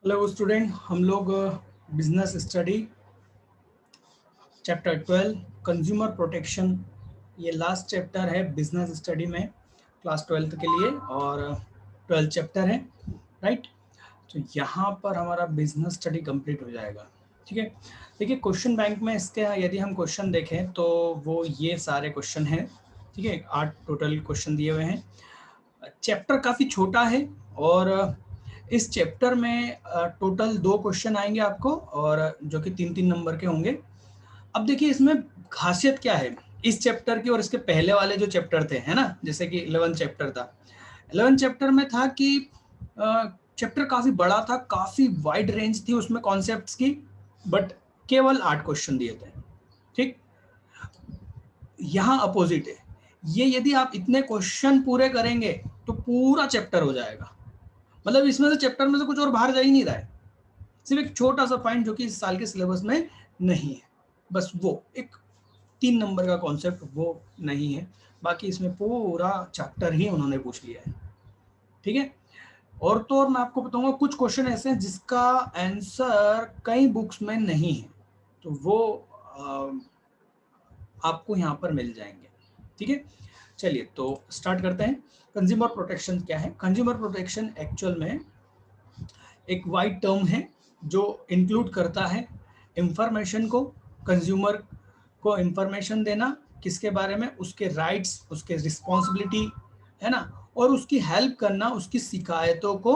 Hello student, हम लोग business study chapter 12 consumer protection, ये लास्ट चैप्टर है बिजनेस स्टडी में क्लास 12th के लिए और 12 चैप्टर है, राइट। तो यहाँ पर हमारा बिजनेस स्टडी कंप्लीट हो जाएगा। ठीक है, देखिए क्वेश्चन बैंक में इसके यदि हम क्वेश्चन देखें तो वो ये सारे क्वेश्चन हैं। ठीक है, 8 टोटल क्वेश्चन दिए हुए हैं। चैप्टर काफ़ी छोटा है और इस चैप्टर में टोटल 2 क्वेश्चन आएंगे आपको, और जो कि 3-3 नंबर के होंगे। अब देखिए इसमें खासियत क्या है इस चैप्टर की और इसके पहले वाले जो चैप्टर थे, है ना, जैसे कि 11 चैप्टर था। 11 चैप्टर में था कि चैप्टर काफ़ी बड़ा था, काफ़ी वाइड रेंज थी उसमें कॉन्सेप्ट्स की, बट केवल 8 क्वेश्चन दिए थे। ठीक, यहाँ अपोजिट है, ये यदि आप इतने क्वेश्चन पूरे करेंगे तो पूरा चैप्टर हो जाएगा। मतलब इसमें से चैप्टर में से कुछ और बाहर जा ही नहीं रहा है, सिर्फ एक छोटा सा पॉइंट जो कि इस साल के सिलेबस में नहीं है, बस वो एक 3 नंबर का कॉन्सेप्ट वो नहीं है, बाकी इसमें पूरा चैप्टर ही उन्होंने पूछ लिया है। ठीक है, और तो और मैं आपको बताऊंगा कुछ क्वेश्चन ऐसे हैं जिसका आंसर कई बुक्स में नहीं है, तो वो आपको यहाँ पर मिल जाएंगे। ठीक है, चलिए तो स्टार्ट करते हैं। कंज्यूमर प्रोटेक्शन क्या है? कंज्यूमर प्रोटेक्शन एक्चुअल में एक वाइड टर्म है जो इंक्लूड करता है इंफॉर्मेशन को, कंज्यूमर को इंफॉर्मेशन देना किसके बारे में, उसके राइट्स, उसके रिस्पॉन्सिबिलिटी, है ना, और उसकी हेल्प करना, उसकी शिकायतों को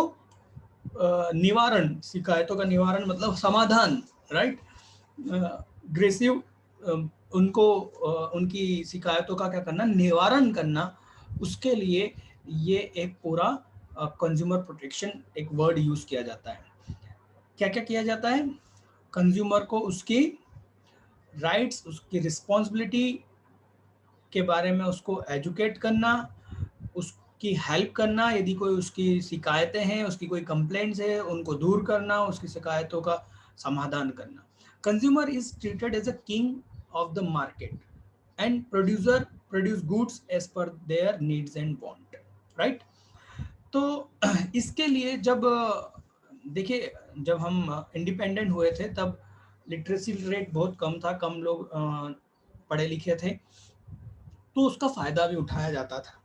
निवारण, शिकायतों का निवारण मतलब समाधान, राइट, ग्रेसिव, उनको उनकी शिकायतों का क्या करना, निवारण करना, उसके लिए ये एक पूरा कंज्यूमर प्रोटेक्शन एक वर्ड यूज किया जाता है। क्या क्या किया जाता है? कंज्यूमर को उसकी राइट्स, उसकी रिस्पॉन्सिबिलिटी के बारे में उसको एजुकेट करना, उसकी हेल्प करना, यदि कोई उसकी शिकायतें हैं, उसकी कोई कंप्लेंट्स है, उनको दूर करना, उसकी शिकायतों का समाधान करना। Consumer is treated as a king of the market and produce goods as per their needs and want, right. तो इसके लिए जब देखिए जब हम इंडिपेंडेंट हुए थे तब लिटरेसी रेट बहुत कम था, कम लोग पढ़े लिखे थे, तो उसका फायदा भी उठाया जाता था।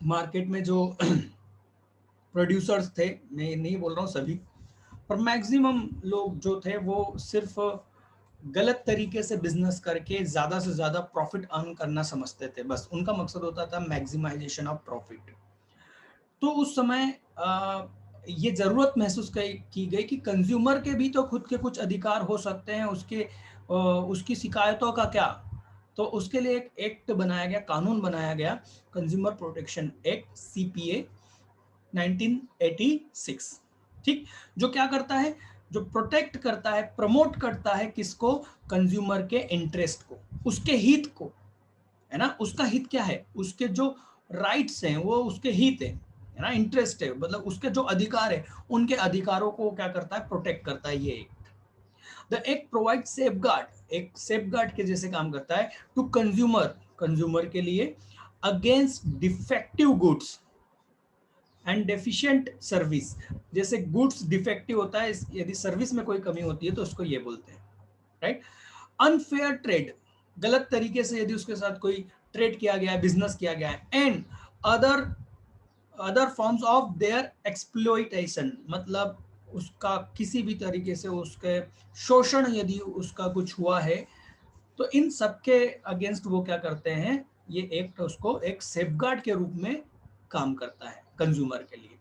मार्केट में जो प्रोड्यूसर्स थे, मैं नहीं बोल रहा हूँ सभी, पर मैक्सिमम लोग जो थे वो सिर्फ गलत तरीके से बिजनेस करके ज़्यादा से ज़्यादा प्रॉफिट अर्न करना समझते थे, बस उनका मकसद होता था मैक्सिमाइजेशन ऑफ प्रॉफिट। तो उस समय ये ज़रूरत महसूस की गई कि कंज्यूमर के भी तो खुद के कुछ अधिकार हो सकते हैं, उसकी शिकायतों का क्या। तो उसके लिए एक एक्ट बनाया गया, कानून बनाया गया, कंज्यूमर प्रोटेक्शन एक्ट, सीपीए 1986। ठीक, जो क्या करता है, जो प्रोटेक्ट करता है, प्रमोट करता है किसको, कंज्यूमर के इंटरेस्ट को, उसके हित को, है ना। उसका हित क्या है, उसके जो राइट्स हैं वो उसके हित है ना, इंटरेस्ट है, मतलब उसके जो अधिकार है उनके अधिकारों को क्या करता है, प्रोटेक्ट करता है ये act. The act provide safe guard, एक सेफ गार्ड के जैसे काम करता है टू कंज्यूमर, कंज्यूमर के लिए, against defective goods and deficient service. जैसे गुड्स डिफेक्टिव होता है, यदि सर्विस में कोई कमी होती है तो उसको ये बोलते हैं, राइट। अनफेयर ट्रेड, गलत तरीके से यदि उसके साथ कोई ट्रेड किया गया है, बिजनेस किया गया है, and other other forms of their exploitation, मतलब उसका किसी भी तरीके से उसके शोषण यदि उसका कुछ हुआ है, तो इन सब के अगेंस्ट वो क्या करते हैं, ये एक्ट उसको एक सेफगार्ड के रूप में काम करता है कंज्यूमर के लिए।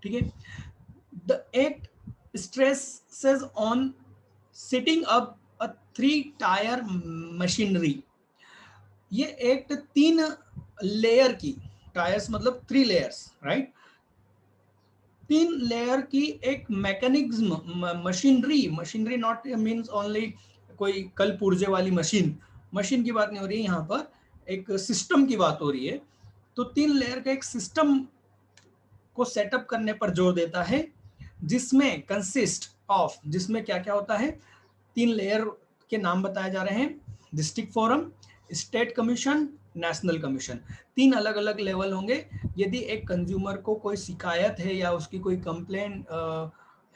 ठीक है, the act stresses on sitting up a three tier machinery. ये एक्ट 3 लेयर की, टायर्स मतलब 3 लेयर्स, राइट, 3 लेयर की एक mechanism, machinery, machinery not means only कोई कल पुर्जे वाली मशीन, मशीन की बात नहीं हो रही है यहाँ पर, एक सिस्टम की बात हो रही है। तो 3 लेयर का एक सिस्टम को सेटअप करने पर जोर देता है, जिसमें कंसिस्ट ऑफ, जिसमें क्या क्या होता है, 3 लेयर के नाम बताए जा रहे हैं, district forum, state commission, national commission. 3 अलग अलग लेवल होंगे। यदि एक कंज्यूमर को कोई शिकायत है या उसकी कोई कंप्लेंट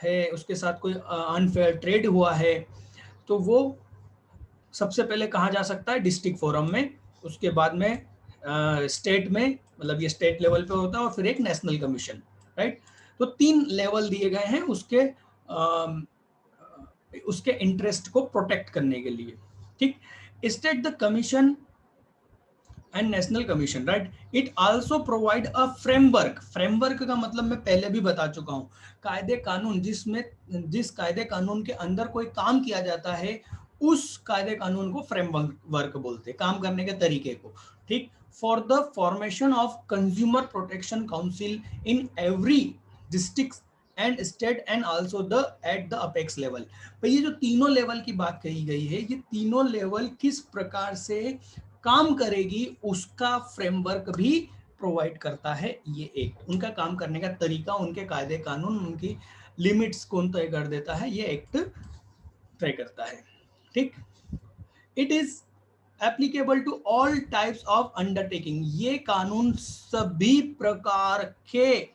है, उसके साथ कोई अनफेयर ट्रेड हुआ है, तो वो सबसे पहले कहाँ जा सकता है, डिस्ट्रिक्ट फोरम में, उसके बाद में स्टेट में, मतलब ये स्टेट लेवल पे होता है, और फिर एक नेशनल कमीशन, राइट। तो 3 लेवल दिए गए हैं उसके इंटरेस्ट को प्रोटेक्ट करने के लिए, ठीक। State the commission and national commission, right, it also provide a framework. Framework का मतलब मैं पहले भी बता चुका हूँ, कायदे कानून, जिस कायदे कानून के अंदर कोई काम किया जाता है, उस कायदे कानून को फ्रेमवर्क बोलते हैं, काम करने के तरीके को, ठीक। For the formation of consumer protection council in every district and state and also the at the apex level. भाई ये जो तीनों लेवल की बात कही गई है, ये तीनों लेवल किस प्रकार से काम करेगी उसका फ्रेमवर्क भी प्रोवाइड करता है। ये एक उनका काम करने का तरीका, उनके कायदे कानून, उनकी लिमिट्स कौन तय कर देता है, ये एक्ट तय करता है, ठीक। It is applicable to all types of undertaking. ये कानून सभी प्रकार के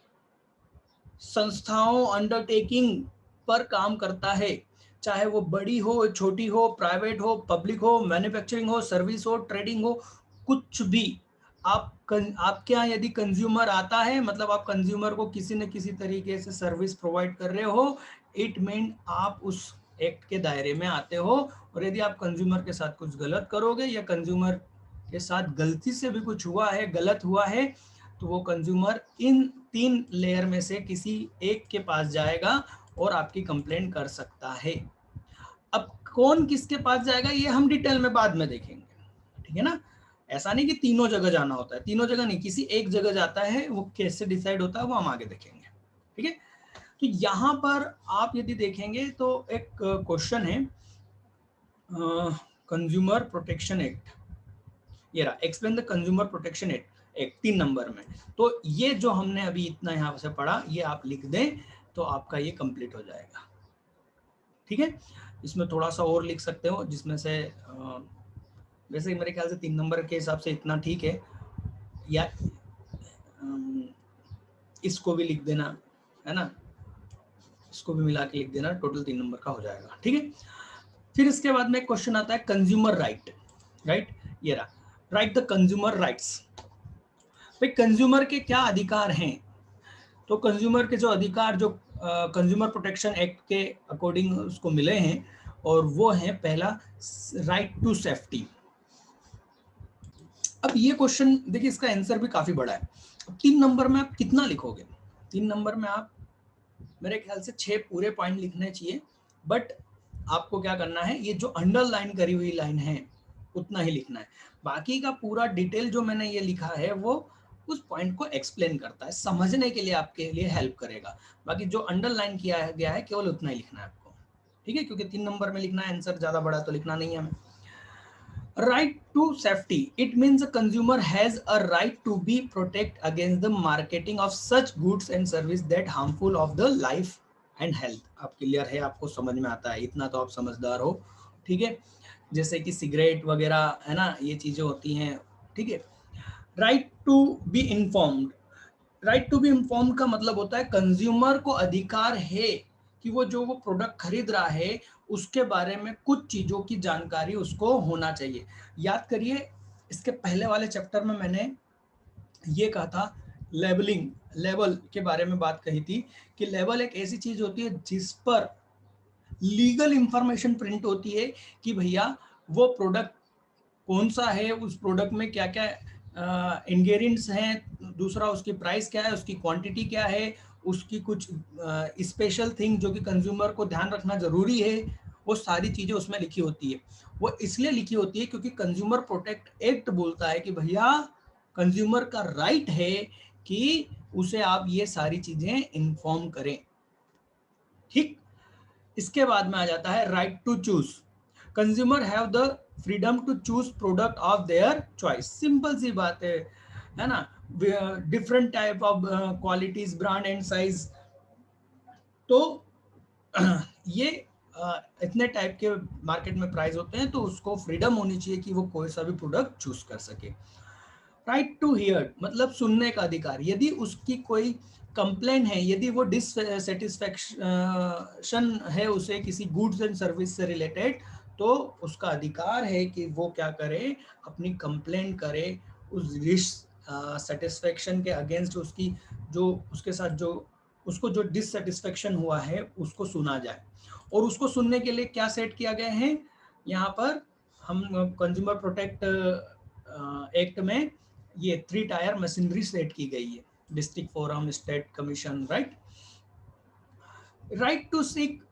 संस्थाओं, अंडरटेकिंग पर काम करता है, चाहे वो बड़ी हो, छोटी हो, प्राइवेट हो, पब्लिक हो, मैन्युफैक्चरिंग हो, सर्विस हो, ट्रेडिंग हो, कुछ भी। आपके यहाँ यदि कंज्यूमर आता है, मतलब आप कंज्यूमर को किसी न किसी तरीके से सर्विस प्रोवाइड कर रहे हो, इट मीन आप उस एक्ट के दायरे में आते हो। और यदि आप कंज्यूमर के साथ कुछ गलत करोगे, या कंज्यूमर के साथ गलती से भी कुछ हुआ है, गलत हुआ है, तो वो कंज्यूमर इन 3 लेयर में से किसी एक के पास जाएगा और आपकी कंप्लेंट कर सकता है। अब कौन किसके पास जाएगा ये हम डिटेल में बाद में देखेंगे, ठीक है ना। ऐसा नहीं कि तीनों जगह जाना होता है, तीनों जगह नहीं, किसी एक जगह जाता है, वो कैसे डिसाइड होता है वो हम आगे देखेंगे, ठीक है। तो यहाँ पर आप यदि देखेंगे तो एक क्वेश्चन है, कंज्यूमर प्रोटेक्शन एक्ट, ये रहा, explain the consumer protection act 3 number में। तो ये जो हमने अभी इतना यहाँ से पढ़ा, ये आप लिख दें तो आपका ये कंप्लीट हो जाएगा, ठीक है। इसमें थोड़ा सा और लिख सकते हो, जिसमें से वैसे मेरे ख्याल से 3 नंबर के हिसाब से इतना ठीक है, या इसको भी लिख देना, है ना, इसको भी मिला के लिख देना, टोटल 3 नंबर का हो जाएगा, ठीक है। फिर इसके बाद में क्वेश्चन आता है कंज्यूमर राइट, राइट, ये रहा, राइट द कंज्यूमर राइट्स। भाई कंज्यूमर के क्या अधिकार हैं, तो कंज्यूमर के जो अधिकार, जो कंज्यूमर प्रोटेक्शन एक्ट के अकॉर्डिंग उसको मिले हैं, और वो है पहला, राइट टू सेफ्टी। अब ये क्वेश्चन देखिए, इसका आंसर भी काफी बड़ा है। अब 3 नंबर में आप कितना लिखोगे, 3 नंबर में आप मेरे ख्याल से 6 पूरे पॉइंट लिखने चाहिए, बट आपको क्या करना है, ये जो अंडरलाइन करी हुई लाइन है उतना ही लिखना है। बाकी का पूरा डिटेल जो मैंने ये लिखा है वो उस पॉइंट को एक्सप्लेन करता है, समझने के लिए आपके लिए हेल्प करेगा। बाकी जो अंडरलाइन किया गया है केवल उतना ही लिखना है आपको, ठीक है, क्योंकि 3 नंबर में लिखना है, आंसर ज्यादा बड़ा तो लिखना नहीं है हमें। Right to safety. It means a consumer has a right to be protected against the marketing of such goods and service that harmful of the life and health. आप क्लियर है, आपको समझ में आता है, इतना तो आप समझदार हो, ठीक है। जैसे कि सिगरेट वगैरह, है ना, ये चीजें होती हैं, ठीक है। Right to be informed. Right to be informed का मतलब होता है कंज्यूमर को अधिकार है कि वो प्रोडक्ट खरीद रहा है उसके बारे में कुछ चीजों की जानकारी उसको होना चाहिए। याद करिए, इसके पहले वाले चैप्टर में मैंने ये कहा था, लेबलिंग, लेबल के बारे में बात कही थी, कि लेबल एक ऐसी चीज होती है जिस पर लीगल इंफॉर्मेशन प्रिंट होती है कि भैया वो प्रोडक्ट कौन सा है, उस प्रोडक्ट में क्या क्या इंग्रेडिएंट्स हैं, दूसरा उसकी प्राइस क्या है, उसकी क्वांटिटी क्या है, उसकी कुछ स्पेशल थिंग जो कि कंज्यूमर को ध्यान रखना जरूरी है, वो सारी चीजें उसमें लिखी होती है। वो इसलिए लिखी होती है क्योंकि कंज्यूमर प्रोटेक्ट एक्ट बोलता है कि भैया कंज्यूमर का राइट है कि उसे आप ये सारी चीजें इन्फॉर्म करें, ठीक। इसके बाद में आ जाता है right to choose. Consumer have the freedom to choose product of their choice. Simple सी बात है ना, different type of qualities, brand and size. तो ये इतने टाइप के मार्केट में प्राइस होते हैं, तो उसको फ्रीडम होनी चाहिए कि वो कोई सा भी प्रोडक्ट चूज कर सके। राइट टू हियर मतलब सुनने का अधिकार। यदि उसकी कोई कंप्लेन है, यदि वो डिससेटिस्फैक्शन है उसे किसी गुड्स एंड सर्विस से रिलेटेड, तो उसका अधिकार है कि वो क्या करे, अपनी कंप्लेन करे उस डिससेटिस्फैक्शन के अगेंस्ट, उसकी जो उसके साथ जो उसको जो डिससेटिस्फैक्शन हुआ है उसको सुना जाए। और उसको सुनने के लिए क्या सेट किया गया है यहाँ पर, हम कंज्यूमर प्रोटेक्ट एक्ट में ये 3 टायर मशीनरी सेट की गई है, district forum, state commission, right to seek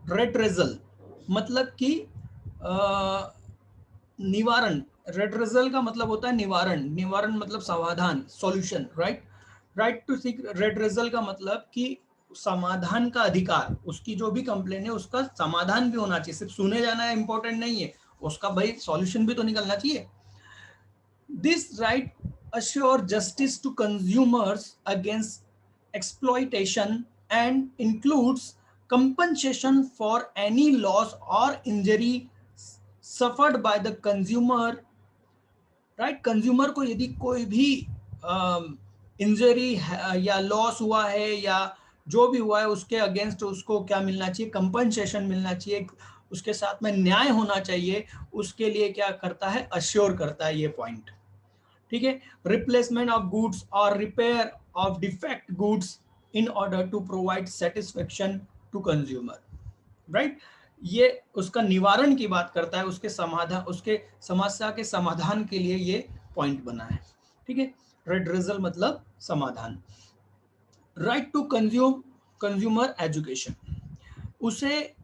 redressal, मतलब कि निवारण। रेड्रेसल का मतलब होता है निवारण, निवारण मतलब समाधान, solution, right to seek redressal का मतलब कि समाधान का अधिकार, उसकी जो भी कंप्लेन है उसका समाधान भी होना चाहिए, सिर्फ सुने जाना इंपॉर्टेंट नहीं है, उसका भाई सॉल्यूशन भी तो निकलना चाहिए। This right assure justice to consumers against exploitation and includes compensation for any loss or injury suffered by the consumer, right? Consumer को यदि कोई भी इंजरी या लॉस हुआ है या जो भी हुआ है उसके अगेंस्ट उसको क्या मिलना चाहिए, कंपनसेशन मिलना चाहिए, उसके साथ में न्याय होना चाहिए, उसके लिए क्या करता है, अश्योर करता है ये पॉइंट। ठीक है, रिप्लेसमेंट ऑफ गुड्स और repair of defect goods in order to provide satisfaction to consumer, right. ये उसका निवारण की बात करता है, उसके समाधान, उसके समस्या के समाधान के लिए ये पॉइंट बना है। ठीक है, रेड्रेसल मतलब समाधान। राइट टू कंज्यूमर एजुकेशन, उसे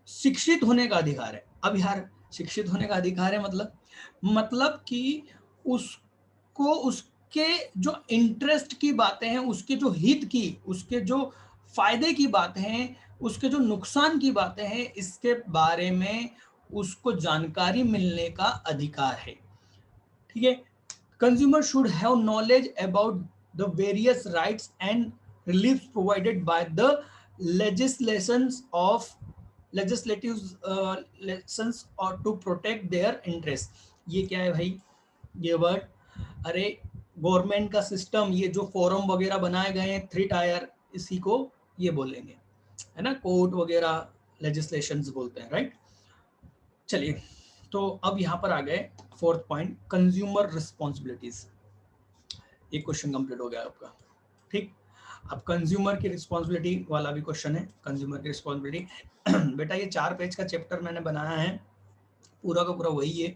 शिक्षित होने का अधिकार है। अब यार शिक्षित होने का अधिकार है मतलब कि उसको उसके जो इंटरेस्ट की बातें हैं, उसके जो हित की, उसके जो फायदे की बातें हैं, उसके जो नुकसान की बातें हैं, इसके बारे में उसको जानकारी मिलने का अधिकार है। ठीक है, consumer should have knowledge about the various rights and relief provided by the legislations of legislative lessons or to protect their interest। ये क्या है भाई, ये वर्ड, अरे गवर्नमेंट का सिस्टम, ये जो फोरम वगैरह बनाए गए हैं 3 टायर, इसी को ये बोलेंगे, है ना, कोर्ट वगैरह लेजिस्लेशंस बोलते हैं, राइट। चलिए, तो अब यहाँ पर आ गए 4th पॉइंट, कंज्यूमर रिस्पॉन्सिबिलिटीज। एक क्वेश्चन कंप्लीट हो गया आपका। ठीक, अब कंज्यूमर की रिस्पॉन्सिबिलिटी वाला भी क्वेश्चन है, कंज्यूमर की रिस्पॉन्सिबिलिटी। बेटा ये 4 पेज का चैप्टर मैंने बनाया है, पूरा का पूरा वही है,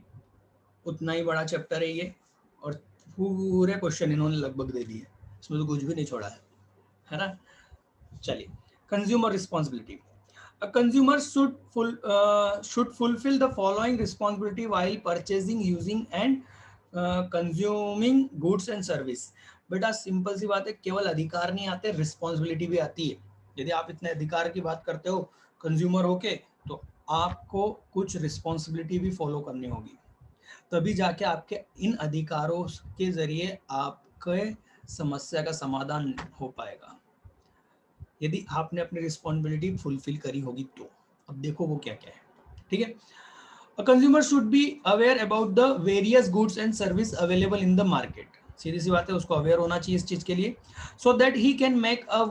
उतना ही बड़ा चैप्टर है ये, और पूरे क्वेश्चन इन्होंने लगभग दे दिए, इसमें तो कुछ भी नहीं छोड़ा है ना। चलिए, consumer responsibility. A consumer should fulfill the following responsibility while purchasing, using and consuming goods and service। बेटा सिंपल सी बात है, केवल अधिकार नहीं आते, रिस्पॉन्सिबिलिटी भी आती है। यदि आप इतने अधिकार की बात करते हो कंज्यूमर होके, तो आपको कुछ रिस्पॉन्सिबिलिटी भी फॉलो करनी होगी, तभी जाके आपके इन अधिकारों के जरिए आपके समस्या का समाधान हो पाएगा, यदि आपने अपनी रिस्पॉन्सिबिलिटी फुलफिल करी होगी तो। अब देखो वो क्या क्या है। ठीक है, a consumer should be aware about the various goods and service available in the market. सीधी सी बात है, उसको अवेयर होना चाहिए इस चीज के लिए, so that he can make a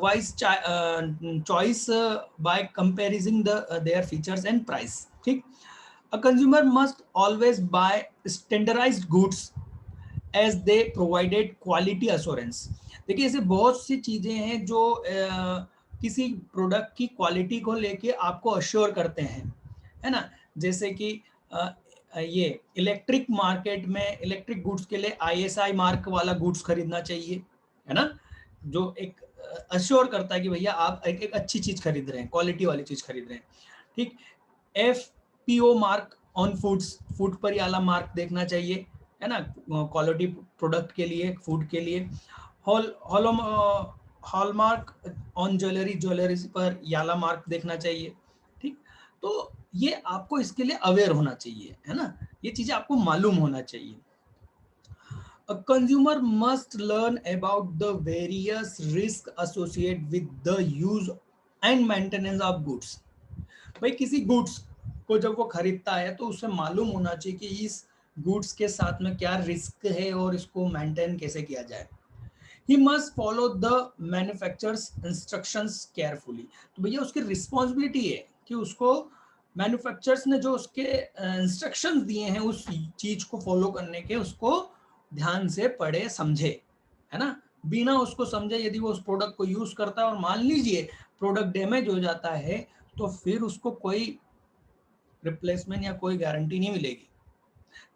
wise choice by comparing their features and price. ठीक, a consumer must always buy standardised goods as they provided quality assurance. देखिए ऐसे बहुत सी चीजें हैं जो किसी प्रोडक्ट की क्वालिटी को लेके आपको अश्योर करते हैं, है ना। जैसे कि ये इलेक्ट्रिक मार्केट में इलेक्ट्रिक गुड्स के लिए ISI मार्क वाला गुड्स खरीदना चाहिए, है ना, जो एक अश्योर करता है कि भैया आप एक अच्छी चीज खरीद रहे हैं, क्वालिटी वाली चीज खरीद रहे हैं। ठीक, FPO mark on foods, food पर वाला मार्क देखना चाहिए, है ना, क्वालिटी प्रोडक्ट के लिए, फूड के लिए। हॉलमार्क ऑन ज्वेलरी, ज्वेलरी पर याला मार्क देखना चाहिए। ठीक, तो ये आपको इसके लिए अवेयर होना चाहिए, है ना, ये चीजें आपको मालूम होना चाहिए। A consumer must learn about the various risks associated with the use and maintenance of goods। भाई किसी गुड्स को जब वो खरीदता है तो उसे मालूम होना चाहिए कि इस गुड्स के साथ में क्या रिस्क है और इसको मेंटेन कैसे किया जाए। He must follow the manufacturers instructions carefully. तो भैया उसकी रिस्पॉन्सिबिलिटी है कि उसको मैन्युफैक्चरर्स ने जो उसके इंस्ट्रक्शंस दिए हैं उस चीज को फॉलो करने के, उसको ध्यान से पढ़े समझे, है ना। बिना उसको समझे यदि वो उस प्रोडक्ट को यूज करता है और मान लीजिए प्रोडक्ट डैमेज हो जाता है, तो फिर उसको कोई रिप्लेसमेंट या कोई गारंटी नहीं मिलेगी।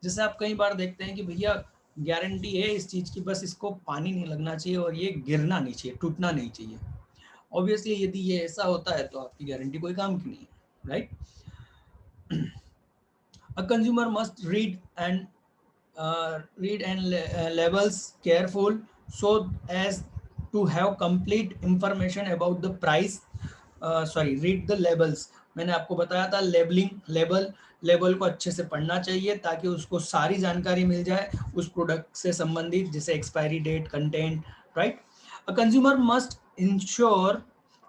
जैसे आप कई बार देखते हैं कि भैया गारंटी है इस चीज की, बस इसको पानी नहीं लगना चाहिए और ये गिरना नहीं चाहिए, टूटना नहीं चाहिए। ऑब्वियसली यदि ये ऐसा होता है तो आपकी गारंटी कोई काम की नहीं है, right. A consumer must read and labels careful so as to have complete information about the price. Sorry, read the labels. मैंने आपको बताया था लेबलिंग, लेबल को अच्छे से पढ़ना चाहिए ताकि उसको सारी जानकारी मिल जाए उस प्रोडक्ट से संबंधित, जैसे expiry date, content, right. A consumer must ensure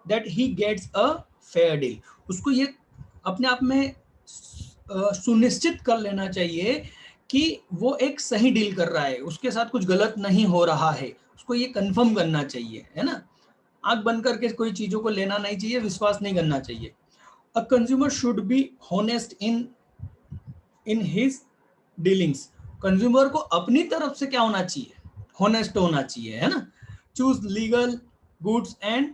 that he gets a fair deal. उसको ये अपने आप में सुनिश्चित कर लेना चाहिए कि वो एक सही डील कर रहा है, उसके साथ कुछ गलत नहीं हो रहा है, उसको ये कंफर्म करना चाहिए, है ना। आंख बंद करके कोई चीजों को लेना नहीं चाहिए, विश्वास नहीं करना चाहिए। A consumer should B honest in his dealings. Consumer को अपनी तरफ से क्या होना चाहिए, होनेस्ट होना चाहिए, है ना। Choose legal goods and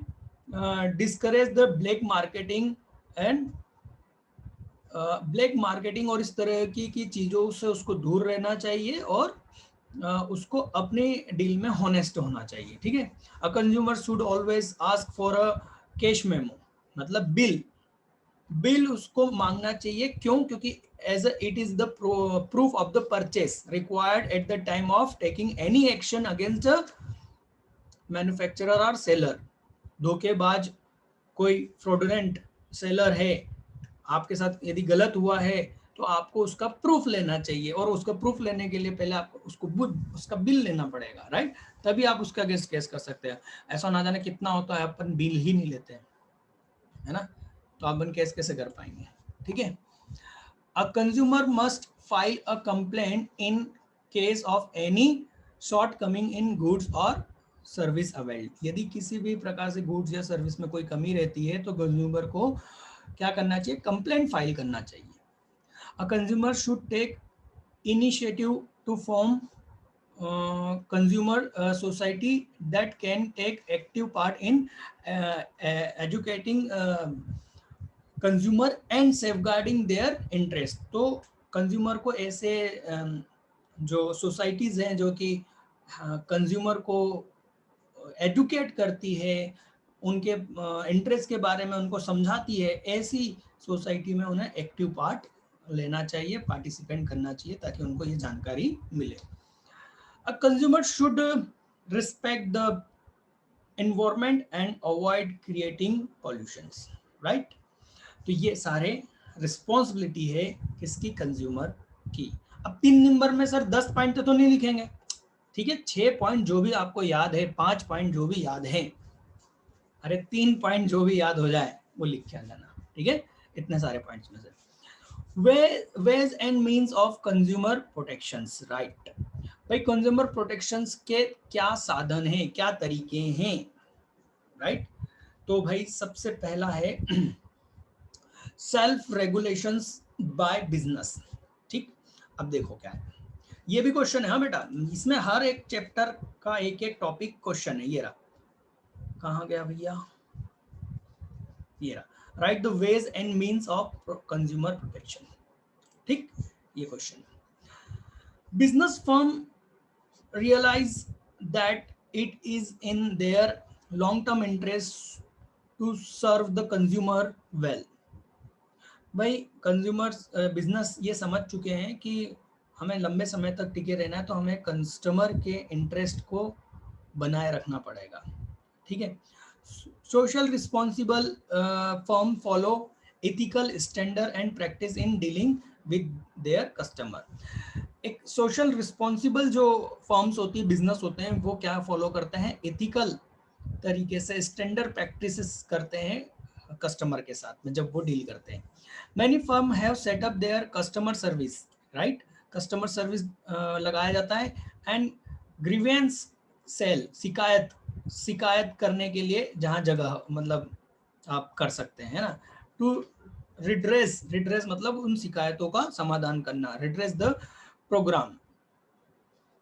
discourage the black marketing and black marketing और इस तरह की चीज़ों से उसको दूर रहना चाहिए और उसको अपने डील में होनेस्ट होना चाहिए, ठीक है। A consumer should always ask for a cash memo, मतलब बिल उसको मांगना चाहिए। क्यों? क्योंकि as it is the proof of the purchase required at the time of taking any action against the manufacturer और सेलर। धोखेबाज कोई फ्रॉडुलेंट सेलर है, आपके साथ यदि गलत हुआ है तो आपको उसका प्रूफ लेना चाहिए, और उसका प्रूफ लेने के लिए पहले आपको उसका बिल लेना पड़ेगा, राइट। तभी आप उसका अगेंस्ट केस कर सकते हैं। ऐसा ना जाने कितना होता है अपन बिल ही नहीं लेते हैं, है ना, तो अपन केस कैसे कर पाएंगे, ठीक है। A consumer must file a complaint in case of any short coming in goods और सर्विस अवेल्ड। यदि किसी भी प्रकार से गुड्स या सर्विस में कोई कमी रहती है तो कंज्यूमर को क्या करना चाहिए, कंप्लेंट फाइल करना चाहिए। A consumer should take initiative to form consumer society that can take active part in educating consumer and safeguarding their interest. तो कंज्यूमर को ऐसे जो सोसाइटीज हैं जो कि कंज्यूमर को एडुकेट करती है, उनके इंटरेस्ट के बारे में उनको समझाती है, ऐसी सोसाइटी में उन्हें एक्टिव पार्ट लेना चाहिए, पार्टिसिपेंट करना चाहिए ताकि उनको ये जानकारी मिले। अ consumer should respect the environment and avoid creating pollutions, right. तो ये सारे रिस्पॉन्सिबिलिटी है किसकी, कंज्यूमर की। अब 3 नंबर में सर 10 पॉइंट तो नहीं लिखेंगे, ठीक है। 6 पॉइंट जो भी आपको याद है, 5 पॉइंट जो भी याद है, अरे 3 पॉइंट जो भी याद हो जाए वो लिख के आ जाना, ठीक है। इतने सारे पॉइंट्स में से ways and means of consumer protections, right. भाई कंज्यूमर प्रोटेक्शंस के क्या साधन हैं, क्या तरीके हैं, राइट। तो भाई सबसे पहला है सेल्फ रेगुलेशंस बाय बिजनेस, ठीक। अब देखो क्या है, ये भी क्वेश्चन है, हाँ बेटा, इसमें हर एक चैप्टर का एक एक टॉपिक क्वेश्चन है। ये रहा, कहाँ गया भैया, ये रहा, right the ways and means of consumer protection, ठीक। ये question, business firm realize that it is in their long term interest to serve the consumer well। भाई कंज्यूमर्स बिजनेस ये समझ चुके हैं कि हमें लंबे समय तक टिके रहना है तो हमें कस्टमर के इंटरेस्ट को बनाए रखना पड़ेगा, ठीक है। Social responsible firm follow ethical standard and practice in dealing with their customer. एक सोशल रिस्पॉन्सिबल जो फर्म्स होती है, बिजनेस होते हैं, वो क्या फॉलो करते हैं, एथिकल तरीके से स्टैंडर्ड प्रैक्टिसेस करते हैं कस्टमर के साथ में जब वो डील करते हैं। Many firm have set up there customer service, right. Customer service लगाया जाता है। एंड ग्रीवेंस सेल, शिकायत करने के लिए जहां जगह मतलब आप कर सकते हैं ना। टू रिड्रेस मतलब उन शिकायतों का समाधान करना, redress the program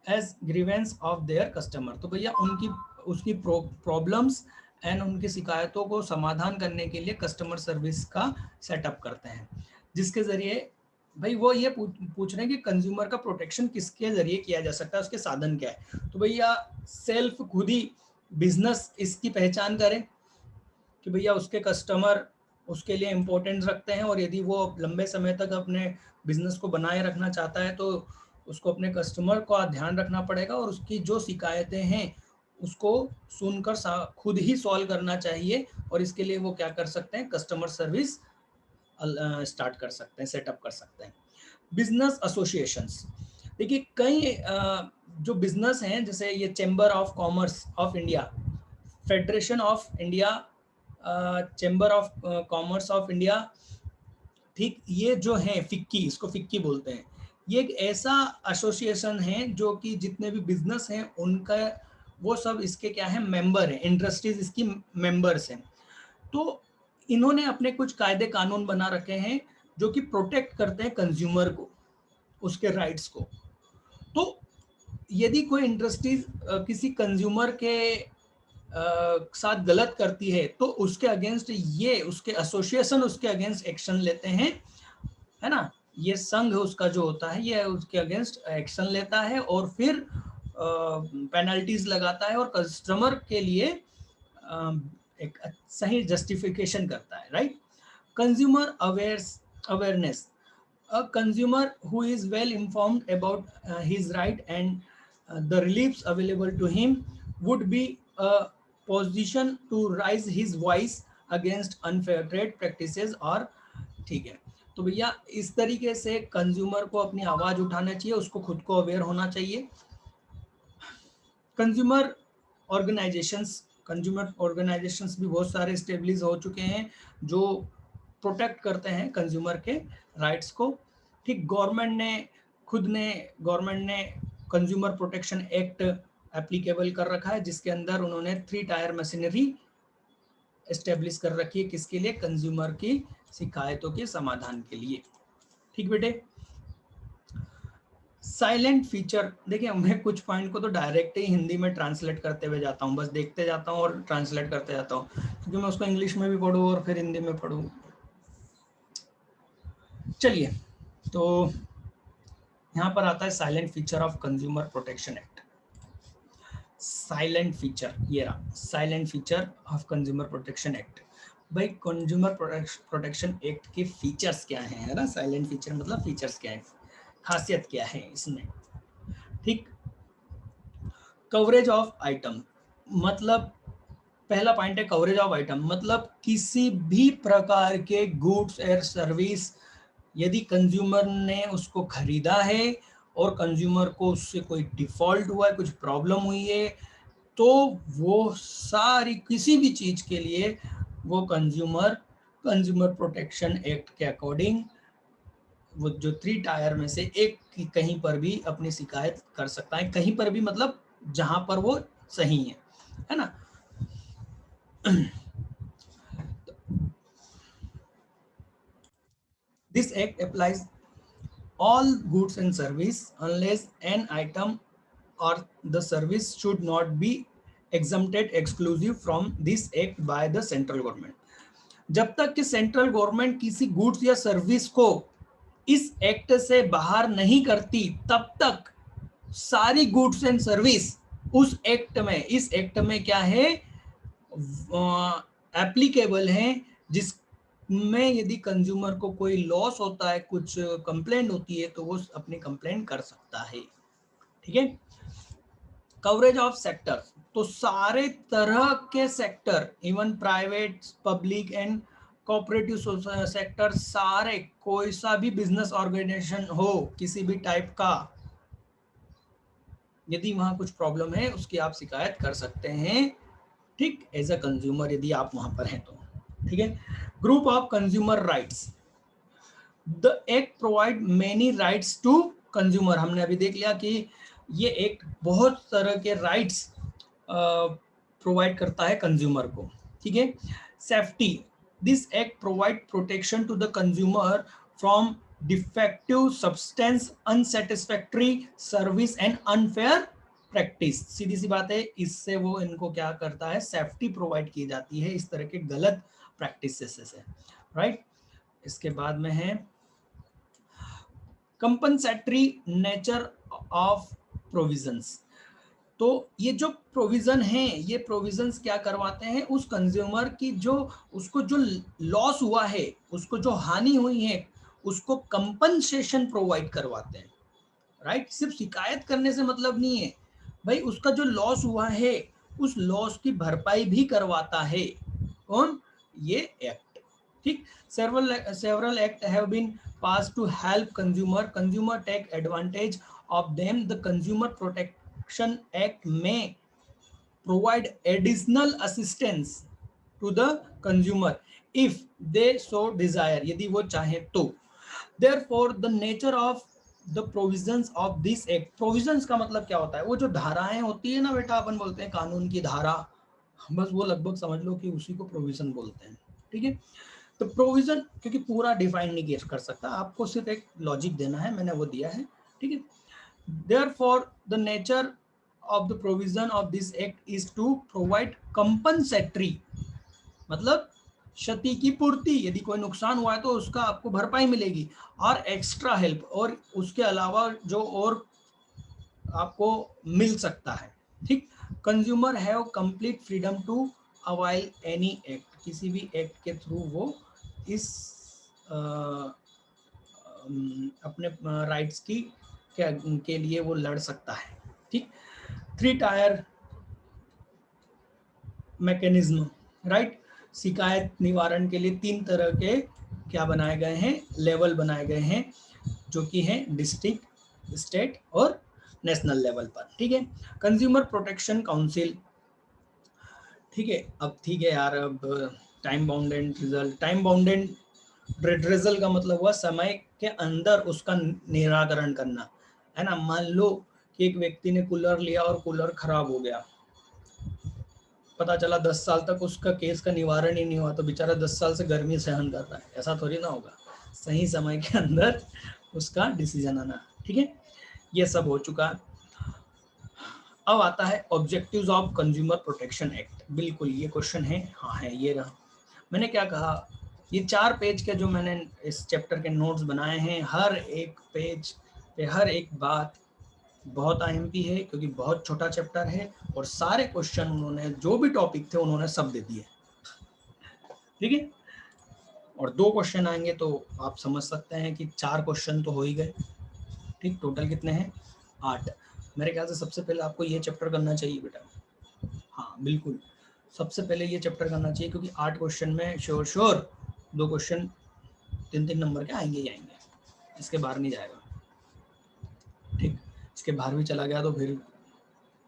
as grievance of their customer. तो भैया उनकी उसकी प्रॉब्लम्स एंड उनकी शिकायतों को समाधान करने के लिए कस्टमर सर्विस का सेटअप करते हैं, जिसके जरिए भाई वो ये पूछ रहे हैं कि कंज्यूमर का प्रोटेक्शन किसके जरिए किया जा सकता है, उसके साधन क्या है। तो भैया सेल्फ खुद ही बिजनेस इसकी पहचान करे कि भैया उसके कस्टमर उसके लिए इम्पोर्टेंस रखते हैं, और यदि वो लंबे समय तक अपने बिजनेस को बनाए रखना चाहता है तो उसको अपने कस्टमर का ध्यान रखना पड़ेगा, और उसकी जो शिकायतें हैं उसको सुनकर खुद ही सॉल्व करना चाहिए। और इसके लिए वो क्या कर सकते हैं, कस्टमर सर्विस स्टार्ट कर सकते हैं, सेटअप कर सकते हैं। बिजनेस एसोसिएशंस, देखिए कई जो बिजनेस हैं, जैसे ये chamber of commerce of India, federation of India, chamber of commerce of India, ठीक, ये जो है फिक्की, इसको फिक्की बोलते हैं, ये एक ऐसा एसोसिएशन है जो कि जितने भी बिजनेस हैं उनका वो सब इसके क्या है, मेंबर हैं, इंडस्ट्रीज इसकी मेंबर्स हैं। तो इन्होंने अपने कुछ कायदे कानून बना रखे हैं जो कि प्रोटेक्ट करते हैं कंज्यूमर को, उसके राइट्स को। तो यदि कोई इंडस्ट्रीज किसी कंज्यूमर के साथ गलत करती है तो उसके अगेंस्ट ये उसके एसोसिएशन उसके अगेंस्ट एक्शन लेते हैं, है ना। ये संघ उसका जो होता है ये उसके अगेंस्ट एक्शन लेता है और फिर पेनल्टीज लगाता है और कस्टमर के लिए एक सही जस्टिफिकेशन करता है, right. Consumer awareness, a consumer who is well informed about his right and the reliefs available to him would be a position to raise his voice against unfair trade practices और, ठीक है। तो भैया इस तरीके से कंज्यूमर को अपनी आवाज उठाना चाहिए, उसको खुद को अवेयर होना चाहिए। कंज्यूमर ऑर्गेनाइजेशंस भी बहुत सारे स्टेब्लिश हो चुके हैं जो प्रोटेक्ट करते हैं कंज्यूमर के राइट्स को, ठीक। गवर्नमेंट ने कंज्यूमर प्रोटेक्शन एक्ट एप्लीकेबल कर रखा है, जिसके अंदर उन्होंने 3 टायर मशीनरी एस्टेब्लिश कर रखी है, किसके लिए, कंज्यूमर की शिकायतों के समाधान के लिए, ठीक बेटे। साइलेंट फीचर, देखिए मैं कुछ पॉइंट को तो डायरेक्ट ही हिंदी में ट्रांसलेट करते हुए जाता हूँ, बस देखते जाता हूँ और ट्रांसलेट करते जाता हूँ, क्योंकि मैं उसको इंग्लिश में भी पढ़ूँ और फिर हिंदी में पढ़ूँ। चलिए, तो यहाँ पर आता है silent feature of consumer protection act. Silent feature, ये रहा silent feature of consumer protection act. भाई कंज्यूमर प्रोटेक्शन एक्ट के फीचर्स क्या हैं, है ना। साइलेंट फीचर मतलब फीचर्स क्या है, खासियत क्या है इसमें, ठीक। कवरेज ऑफ आइटम, मतलब पहला पॉइंट है कवरेज ऑफ आइटम, मतलब किसी भी प्रकार के गुड्स और सर्विस यदि कंज्यूमर ने उसको खरीदा है और कंज्यूमर को उससे कोई डिफॉल्ट हुआ है, कुछ प्रॉब्लम हुई है, तो वो सारी किसी भी चीज के लिए वो कंज्यूमर प्रोटेक्शन एक्ट के अकॉर्डिंग वो जो 3 टायर में से एक कहीं पर भी अपनी शिकायत कर सकता है, कहीं पर भी मतलब जहां पर वो सही है ना। This act applies all goods and service unless an item or the service should not be exempted exclusive from this act by the central government। जब तक कि सेंट्रल गवर्नमेंट किसी गुड्स या सर्विस को इस एक्ट से बाहर नहीं करती, तब तक सारी गुड्स एंड सर्विस उस एक्ट में, इस एक्ट में क्या है, एप्लीकेबल है, जिसमें यदि कंज्यूमर को कोई लॉस होता है, कुछ कंप्लेंट होती है, तो वो अपनी कंप्लेंट कर सकता है, ठीक है। कवरेज ऑफ सेक्टर, तो सारे तरह के sector, even private, public and cooperative sector, सारे, कोई सा भी बिजनेस ऑर्गेनाइजेशन हो किसी भी टाइप का, यदि वहां कुछ प्रॉब्लम है उसकी आप शिकायत कर सकते हैं, ठीक, एज अ कंज्यूमर यदि आप वहां पर हैं तो, ठीक है। Group of consumer rights, the act provide many rights to consumer, हमने अभी देख लिया कि ये एक बहुत तरह के राइट्स प्रोवाइड करता है कंज्यूमर को, ठीक है। Safety, this act provide protection to the consumer from defective substance, unsatisfactory service and unfair practice. सीधी सी बात है, इससे वो इनको क्या करता है, सेफ्टी प्रोवाइड की जाती है इस तरह के गलत प्रैक्टिसेस से, राइट। इसके बाद में है कंपनसेटरी नेचर ऑफ प्रोविजंस। तो ये जो प्रोविजन है, ये प्रोविजंस क्या करवाते हैं, उस कंज्यूमर की जो उसको जो लॉस हुआ है, उसको जो हानि हुई है, उसको कंपनसेशन प्रोवाइड करवाते हैं, राइट। सिर्फ शिकायत करने से मतलब नहीं है भाई, उसका जो लॉस हुआ है उस लॉस की भरपाई भी करवाता है कौन, ये एक्ट, ठीक। several act have been passed to help consumer take advantage of them. The Consumer Protection Act may provide additional assistance to the consumer if they so desire, यदि वो चाहे तो। Therefore the nature of the provisions of this act, provisions का मतलब क्या होता है, वो जो धाराएं होती है ना बेटा, अपन बोलते हैं कानून की धारा, बस वो लगभग समझ लो कि उसी को प्रोविजन बोलते हैं, ठीक है। तो प्रोविजन क्योंकि पूरा डिफाइन नहीं कर सकता, आपको सिर्फ एक लॉजिक देना है, मैंने वो दिया है, ठीक है। Therefore the nature of the provision of this act is to provide compensatory, मतलब क्षति की पूर्ति, यदि कोई नुकसान हुआ है तो उसका आपको भरपाई मिलेगी, और एक्स्ट्रा हेल्प, और उसके अलावा जो और आपको मिल सकता है, ठीक। Consumer have complete freedom to avail any act, किसी भी एक्ट के थ्रू वो इस अपने राइट्स की के लिए वो लड़ सकता है, ठीक। 3 टायर मैकेनिज्म, राइट। शिकायत निवारण के लिए 3 तरह के क्या बनाए गए हैं, लेवल बनाए गए हैं, जो कि है डिस्ट्रिक्ट, स्टेट और नेशनल लेवल पर, ठीक है। कंज्यूमर प्रोटेक्शन काउंसिल, ठीक है। अब ठीक है यार, अब time bounded result, time bounded result का मतलब हुआ समय के अंदर उसका निराकरण करना, है ना। मान लो कि एक व्यक्ति ने कूलर लिया और कूलर खराब हो गया, पता चला 10 साल तक उसका केस का निवारण ही नहीं हुआ, तो बेचारा 10 साल से गर्मी सहन कर रहा है, ऐसा थोड़ी ना होगा। सही समय के अंदर उसका डिसीजन आना, ठीक है। ये सब हो चुका। अब आता है objectives of consumer protection act, बिल्कुल ये क्वेश्चन है, हाँ है, ये रहा। मैंने क्या कहा, ये 4 पेज के जो मैंने इस चैप्टर के नोट्स बनाए हैं, हर एक पेज पे हर एक बात बहुत आईएमपी है, क्योंकि बहुत छोटा चैप्टर है और सारे क्वेश्चन उन्होंने जो भी टॉपिक थे उन्होंने सब दे दिए, ठीक है। और 2 क्वेश्चन आएंगे तो आप समझ सकते हैं कि 4 क्वेश्चन तो हो ही गए, ठीक। टोटल कितने हैं, 8। मेरे ख्याल से सबसे पहले आपको ये चैप्टर करना चाहिए बेटा, हाँ बिल्कुल, सबसे पहले ये चैप्टर करना चाहिए, क्योंकि 8 क्वेश्चन में श्योर 2 क्वेश्चन 3-3 नंबर के आएंगे ही आएंगे, इसके बाहर नहीं जाएगा, ठीक। इसके बाहर भी चला गया तो फिर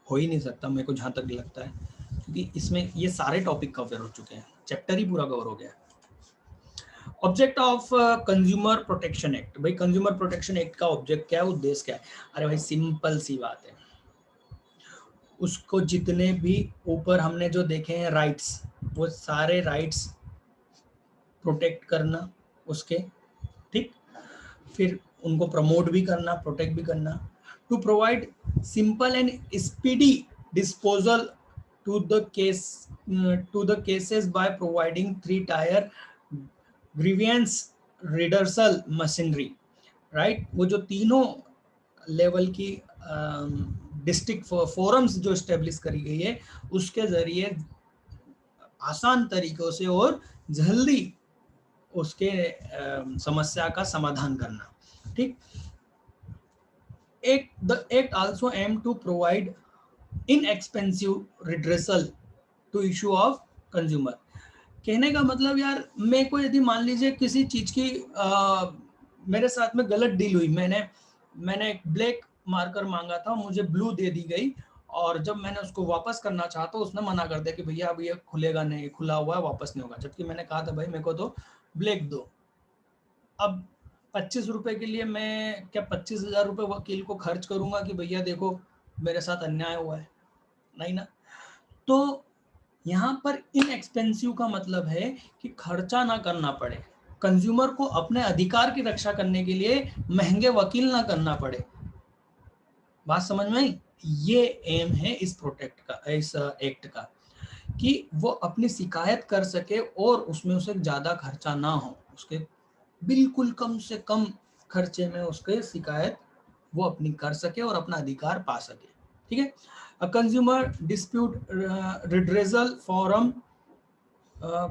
हो ही नहीं सकता, मेरे को जहाँ तक लगता है, क्योंकि इसमें ये सारे टॉपिक कवर हो चुके हैं, चैप्टर ही पूरा कवर हो गया। Object of consumer protection act, भाई कंज्यूमर प्रोटेक्शन एक्ट का ऑब्जेक्ट क्या है, उद्देश्य क्या है, अरे भाई सिंपल सी बात है, उसको जितने भी ऊपर हमने जो देखे हैं राइट्स, वो सारे राइट्स प्रोटेक्ट करना उसके, ठीक। फिर उनको प्रमोट भी करना, प्रोटेक्ट भी करना, to provide simple and speedy disposal to the cases by providing 3 tier grievance redressal machinery, right। वो जो तीनों लेवल की डिस्ट्रिक्ट फोरम्स जो स्टेब्लिश करी गई है, उसके जरिए आसान तरीकों से और जल्दी उसके समस्या का समाधान करना, ठीक। The act also aim to provide inexpensive redressal to issue of consumer। कहने का मतलब यार, मैं को यदि मान लीजिए किसी चीज की मेरे साथ में गलत डील हुई, मैंने एक ब्लैक मार्कर मांगा था, मुझे ब्लू दे दी गई, और जब मैंने उसको वापस करना चाहा तो उसने मना कर दिया कि भैया अब ये खुलेगा नहीं, खुला हुआ है, वापस नहीं होगा, जबकि मैंने कहा था भाई मेरे को तो ब्लैक दो। अब ₹25 के लिए मैं क्या 25,000 रुपये वकील को खर्च करूंगा कि भैया देखो मेरे साथ अन्याय हुआ है? नहीं ना। तो यहाँ पर इनएक्सपेंसिव का मतलब है कि खर्चा ना करना पड़े, कंज्यूमर को अपने अधिकार की रक्षा करने के लिए महंगे वकील ना करना पड़े। बात समझ में आई? ये एम है इस प्रोटेक्ट का, इस एक्ट का, कि वो अपनी शिकायत कर सके और उसमें उसे ज्यादा खर्चा ना हो, उसके बिल्कुल कम से कम खर्चे में उसके शिकायत वो अपनी कर सके और अपना अधिकार पा सके। ठीक है। A consumer dispute redressal forum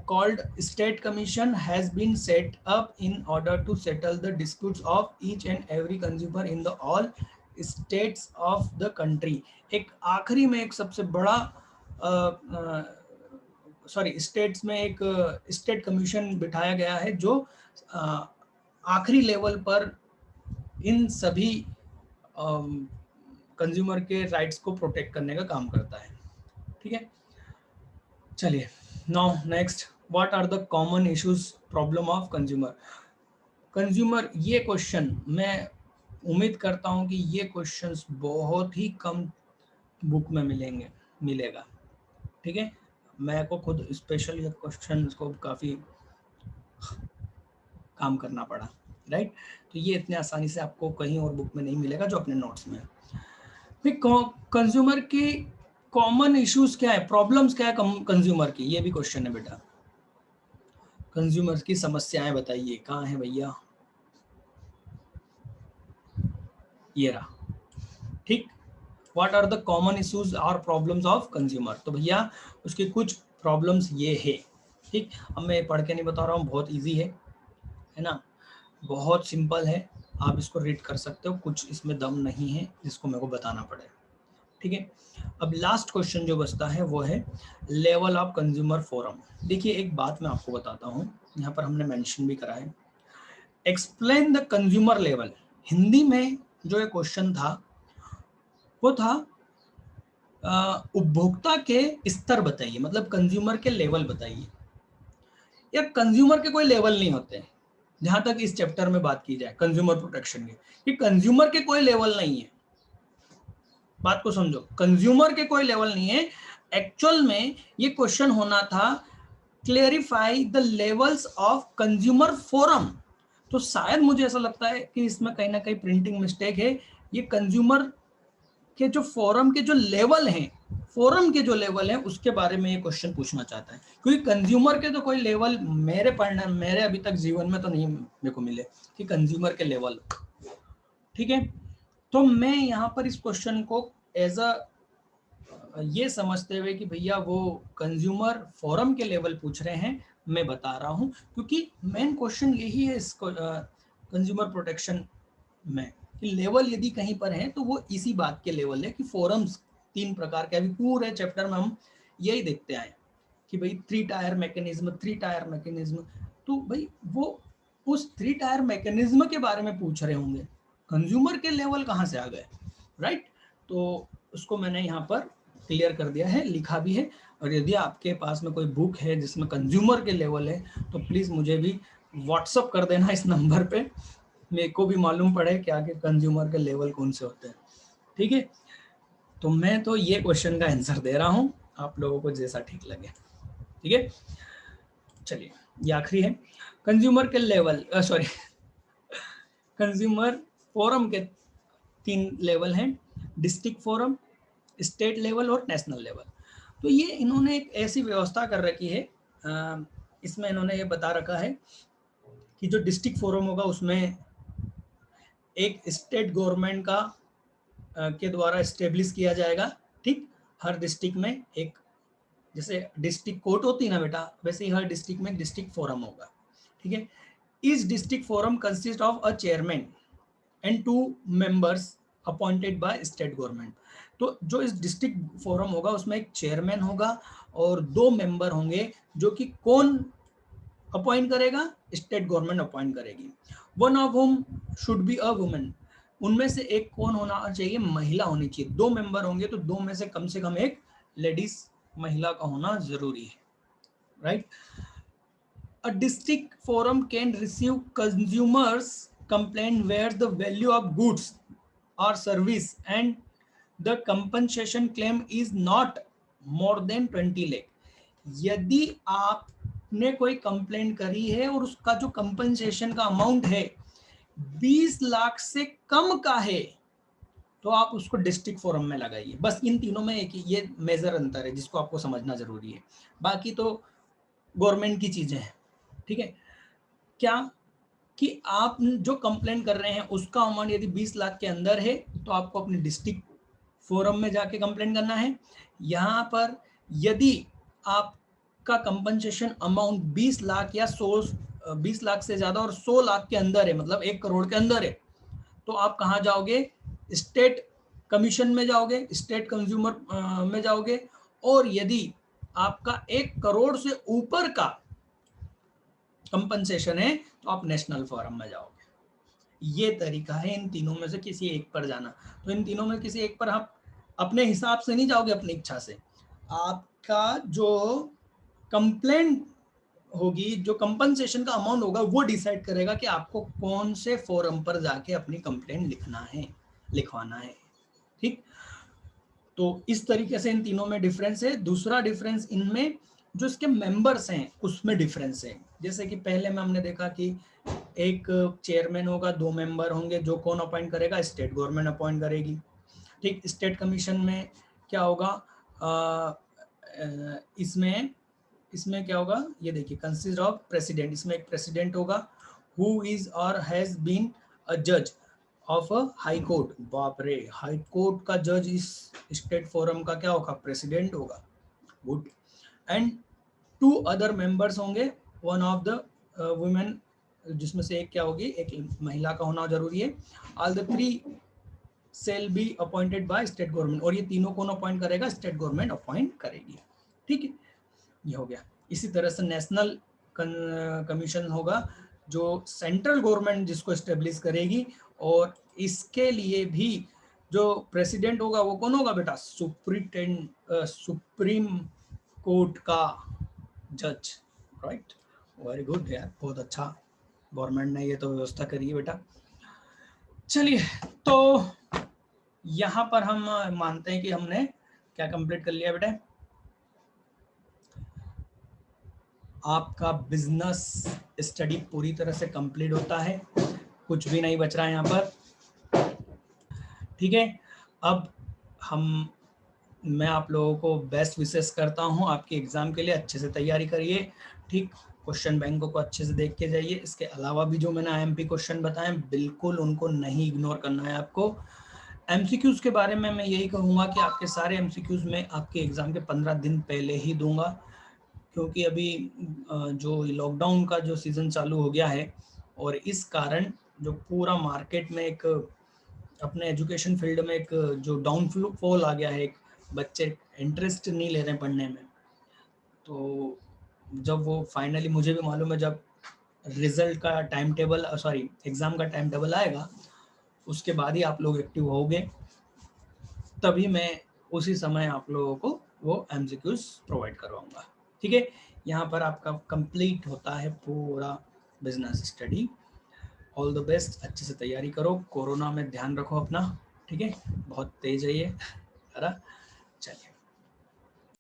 called State Commission has been set up in order to settle the disputes of each and every consumer in the all states of the country। एक आखिरी में एक सबसे बड़ा सॉरी स्टेट्स में एक state commission बिठाया गया है जो आखिरी लेवल पर इन सभी कंज्यूमर के राइट्स को प्रोटेक्ट करने का काम करता है। ठीक है, चलिए now next, what are the common issues problem of consumer. Consumer, ये क्वेश्चन मैं उम्मीद करता हूं कि ये क्वेश्चंस बहुत ही कम बुक में मिलेगा। ठीक है, मैं को खुद स्पेशल ये क्वेश्चन को काफ़ी काम करना पड़ा, राइट। तो ये इतने आसानी से आपको कहीं और बुक में नहीं मिलेगा जो अपने नोट्स में। फिर कंज्यूमर की कॉमन इश्यूज क्या है, प्रॉब्लम्स क्या है कंज्यूमर की, ये भी क्वेश्चन है बेटा। कंज्यूमर की समस्याएं बताइए, कहाँ है भैया, ये रहा। ठीक, what are the common issues और प्रॉब्लम्स ऑफ कंज्यूमर। तो भैया उसकी कुछ प्रॉब्लम्स ये है। ठीक, अब मैं पढ़ के नहीं बता रहा हूँ, बहुत इजी है ना, बहुत सिंपल है, आप इसको रीड कर सकते हो, कुछ इसमें दम नहीं है जिसको मेरे को बताना पड़े। ठीक है, अब लास्ट क्वेश्चन जो बचता है वो है लेवल ऑफ कंज्यूमर फोरम। देखिए एक बात मैं आपको बताता हूँ, यहाँ पर हमने मेंशन भी करा है, explain the consumer level. Hindi में जो ये क्वेश्चन था वो था उपभोक्ता के स्तर बताइए, मतलब कंज्यूमर के लेवल बताइए। या कंज्यूमर के कोई लेवल नहीं होते, जहां तक इस चैप्टर में बात की जाए कंज्यूमर प्रोटेक्शन की, कि कंज्यूमर के कोई लेवल नहीं है। बात को समझो, कंज्यूमर के कोई लेवल नहीं है। एक्चुअल में ये क्वेश्चन होना था clarify the levels of consumer forum. तो शायद मुझे ऐसा लगता है कि इसमें कहीं ना कहीं प्रिंटिंग मिस्टेक है। ये कंज्यूमर के जो फोरम के जो लेवल हैं, फोरम के जो लेवल हैं उसके बारे में ये क्वेश्चन पूछना चाहता है, क्योंकि कंज्यूमर के तो कोई लेवल मेरे अभी तक जीवन में तो नहीं मेरे को मिले कि कंज्यूमर के लेवल। ठीक है, तो मैं यहाँ पर इस क्वेश्चन को एज अ ये समझते हुए कि भैया वो कंज्यूमर फोरम के लेवल पूछ रहे हैं, मैं बता रहा हूँ, क्योंकि मेन क्वेश्चन यही है इसको कंज्यूमर प्रोटेक्शन में, कि लेवल यदि कहीं पर है तो वो इसी बात के लेवल है कि फोरम्स 3 प्रकार के, अभी पूरे चैप्टर में हम यही देखते आए कि भाई 3 टायर मैकेनिज्म। तो भाई वो उस 3 टायर मैकेनिज्म के बारे में पूछ रहे होंगे, कंज्यूमर के लेवल कहाँ से आ गए, राइट। तो उसको मैंने यहाँ पर क्लियर कर दिया है, लिखा भी है। और यदि आपके पास में कोई बुक है जिसमें कंज्यूमर के लेवल है तो प्लीज़ मुझे भी व्हाट्सअप कर देना इस नंबर पे, मेरे को भी मालूम पड़े कि आगे कंज्यूमर के लेवल कौन से होते हैं। ठीक है, तो मैं तो ये क्वेश्चन का आंसर दे रहा हूँ, आप लोगों को जैसा ठीक लगे। ठीक है, चलिए ये आखिरी है, कंज्यूमर के लेवल सॉरी कंज्यूमर फोरम के 3 लेवल हैं, डिस्ट्रिक्ट फोरम, स्टेट लेवल और नेशनल लेवल। तो ये इन्होंने एक ऐसी व्यवस्था कर रखी है, इसमें इन्होंने ये बता रखा है कि जो डिस्ट्रिक्ट फोरम होगा उसमें एक स्टेट गवर्नमेंट का के द्वारा इस्टेब्लिश किया जाएगा। ठीक, हर डिस्ट्रिक्ट में एक, जैसे डिस्ट्रिक्ट कोर्ट होती है ना बेटा, वैसे ही हर डिस्ट्रिक्ट में डिस्ट्रिक्ट फोरम होगा। ठीक है, इस district forum consist of a chairman and 2 members appointed by state government. तो जो इस डिस्ट्रिक्ट फोरम होगा उसमें एक चेयरमैन होगा और 2 मेंबर होंगे, जो कि कौन अपॉइंट करेगा, स्टेट गवर्नमेंट अपॉइंट करेगी। One of home should be a women, उनमें से एक कौन होना चाहिए, महिला होनी चाहिए। 2 मेंबर होंगे तो 2 में से कम एक लेडीज महिला का होना जरूरी है, right. A district forum can receive consumers complaint where the value of goods or service and the compensation claim is not more than 20 lakh. यदि आपने कोई कंप्लेंट करी है और उसका जो कंपनसेशन का अमाउंट है 20 लाख से कम का है, तो आप उसको डिस्ट्रिक्ट फोरम में लगाइए। बस इन तीनों में एक ये मेजर अंतर है जिसको आपको समझना जरूरी है, बाकी तो गवर्नमेंट की चीजें हैं। ठीक है, क्या कि आप जो कंप्लेंट कर रहे हैं उसका अमाउंट यदि 20 लाख के अंदर है तो आपको अपने डिस्ट्रिक्ट फोरम में जाके कंप्लेंट करना है। यहाँ पर यदि आपका कंपनसेशन अमाउंट 20 लाख या 20 लाख से ज्यादा और 100 लाख के अंदर है, मतलब 1 करोड़ के अंदर है, तो आप कहाँ जाओगे? स्टेट कमीशन में जाओगे, स्टेट कंज्यूमर में जाओगे। और यदि आपका 1 करोड़ से ऊपर का कंपनसेशन है तो आप नेशनल फोरम में जाओगे। ये तरीका है इन तीनों में से किसी एक पर जाना। तो इन तीनों में किसी एक पर आप अपने हिसाब से नहीं जाओगे, अपनी इच्छा से। आपका जो कंप्लेंट होगी, जो कंपनसेशन का अमाउंट होगा, वो डिसाइड करेगा कि आपको कौन से फोरम पर जाके अपनी कंप्लेंट लिखवाना है। ठीक, तो इस तरीके से इन तीनों में डिफरेंस है। दूसरा डिफरेंस इनमें जो इसके मेंबर्स हैं उसमें डिफरेंस है। जैसे कि पहले में हमने देखा कि एक चेयरमैन होगा, 2 मेंबर होंगे, जो कौन अपॉइंट करेगा? स्टेट गवर्नमेंट अपॉइंट करेगी। ठीक, स्टेट कमीशन में क्या होगा? इसमें क्या होगा? ये देखिए, कंसिस्ट ऑफ प्रेसिडेंट, इसमें एक प्रेसिडेंट होगा हु इज और हैज बीन अ जज ऑफ अ हाई कोर्ट। बाप रे, हाई कोर्ट का जज इस स्टेट फोरम का क्या होगा? प्रेसिडेंट होगा। गुड। एंड 2 अदर मेंबर्स होंगे, वन ऑफ द वुमेन, जिसमें से एक क्या होगी? एक महिला का होना जरूरी है। All the 3 shall be appointed by state government. और ये तीनों कौन अपॉइंट करेगा? स्टेट गवर्नमेंट अपॉइंट करेगी। ठीक है, ये हो गया। इसी तरह से नेशनल कमीशन होगा जो सेंट्रल गवर्नमेंट जिसको एस्टेब्लिश करेगी। और इसके लिए भी जो प्रेसिडेंट होगा वो कौन होगा बेटा? सुप्रीम कोर्ट का जज। राइट, वेरी गुड यार, बहुत अच्छा गवर्नमेंट ने ये तो व्यवस्था करी है बेटा। चलिए, तो यहाँ पर हम मानते हैं कि हमने क्या कंप्लीट कर लिया बेटा? आपका बिजनेस स्टडी पूरी तरह से कंप्लीट होता है, कुछ भी नहीं बच रहा है यहाँ पर। ठीक है, अब मैं आप लोगों को बेस्ट विशेस करता हूँ आपके एग्जाम के लिए। अच्छे से तैयारी करिए। ठीक, क्वेश्चन बैंकों को अच्छे से देख के जाइए। इसके अलावा भी जो मैंने आईएमपी क्वेश्चन बताए बिल्कुल उनको नहीं इग्नोर करना है आपको। एमसीक्यूज के बारे में मैं यही कहूँगा कि आपके सारे एमसीक्यूज मैं आपके एग्जाम के 15 दिन पहले ही दूंगा, क्योंकि अभी जो लॉकडाउन का जो सीज़न चालू हो गया है और इस कारण जो पूरा मार्केट में एक अपने एजुकेशन फील्ड में एक जो डाउनफॉल आ गया है, एक बच्चे इंटरेस्ट नहीं ले रहे हैं पढ़ने में। तो जब वो फाइनली, मुझे भी मालूम है, जब रिजल्ट का टाइम टेबल, सॉरी एग्ज़ाम का टाइम टेबल आएगा उसके बाद ही आप लोग एक्टिव होगे, तभी मैं उसी समय आप लोगों को वो एमसीक्यूज प्रोवाइड करवाऊंगा। ठीक है, यहाँ पर आपका कंप्लीट होता है पूरा business study. All the best, अच्छे से तैयारी करो, कोरोना में ध्यान रखो अपना। ठीक है, बहुत तेज है ये, है ना? चलिए।